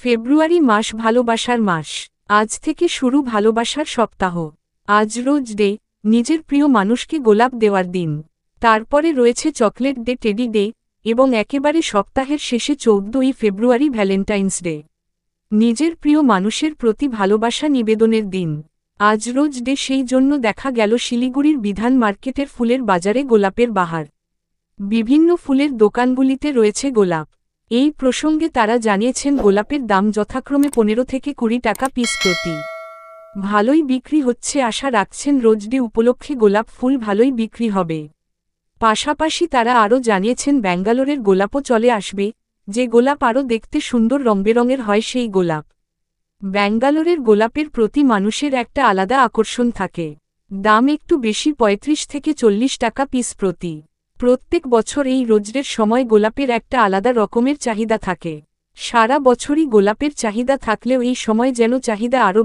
ফেব্রুয়ারি মাস ভালোবাসার মাস। আজ থেকে শুরু ভালোবাসার সপ্তাহ। আজ রোজ ডে, নিজের প্রিয় মানুষকে গোলাপ দেওয়ার দিন। তারপরে রয়েছে চকলেট ডে, টেডি ডে, এবং একেবারে সপ্তাহের শেষে 14ই ফেব্রুয়ারি ভ্যালেন্টাইন্স ডে, নিজের প্রিয় মানুষের প্রতি ভালোবাসা নিবেদনের দিন। আজ রোজ ডে, সেই জন্য দেখা গেল শিলিগুড়ির বিধান মার্কেটের ফুলের বাজারে গোলাপের বাহার। বিভিন্ন ফুলের দোকানগুলিতে রয়েছে গোলাপ। এই প্রসঙ্গে তারা জানিয়েছেন গোলাপের দাম যথাক্রমে 15 থেকে 20 টাকা পিস প্রতি। ভালোই বিক্রি হচ্ছে, আশা রাখছেন রোজ ডে উপলক্ষে গোলাপ ফুল ভালোই বিক্রি হবে। পাশাপাশি তারা আরও জানিয়েছেন ব্যাঙ্গালোরের গোলাপও চলে আসবে, যে গোলাপ আরও দেখতে সুন্দর রংবেরঙের হয় সেই গোলাপ। ব্যাঙ্গালোরের গোলাপের প্রতি মানুষের একটা আলাদা আকর্ষণ থাকে। দাম একটু বেশি, 35 থেকে 40 টাকা পিস প্রতি। প্রত্যেক বছর এই রোজডের সময় গোলাপের একটা আলাদা রকমের চাহিদা থাকে। সারা বছরই গোলাপের চাহিদা থাকলেও এই সময় যেন চাহিদা আরও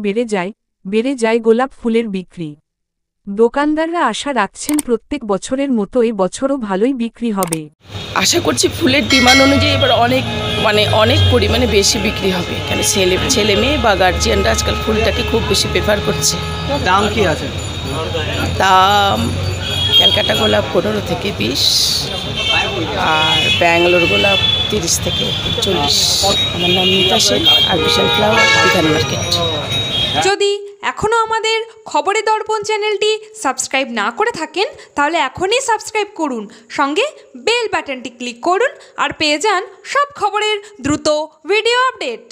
বেড়ে যায় গোলাপ ফুলের বিক্রি। দোকানদাররা আশা রাখছেন প্রত্যেক বছরের মতো এই বছরও ভালোই বিক্রি হবে। আশা করছি ফুলের ডিমান্ড অনুযায়ী এবার অনেক পরিমাণে বেশি বিক্রি হবে। এখানে ছেলে মেয়ে বা গার্জিয়ানরা আজকাল ফুলটাকে খুব বেশি প্রেফার করছে। দাম কি আছে? দাম ক্যালকাটা গোলাপ 15 থেকে 20, আর ব্যাঙ্গালোর গোলাপ 30 থেকে 40। আমার নাম মিতা সেন, আর বিশাল ফ্লাওয়ার, বিধান মার্কেট। যদি এখনও আমাদের খবরের দর্পণ চ্যানেলটি সাবস্ক্রাইব না করে থাকেন তাহলে এখনই সাবস্ক্রাইব করুন, সঙ্গে বেল বাটনটি ক্লিক করুন আর পেয়ে যান সব খবরের দ্রুত ভিডিও আপডেট।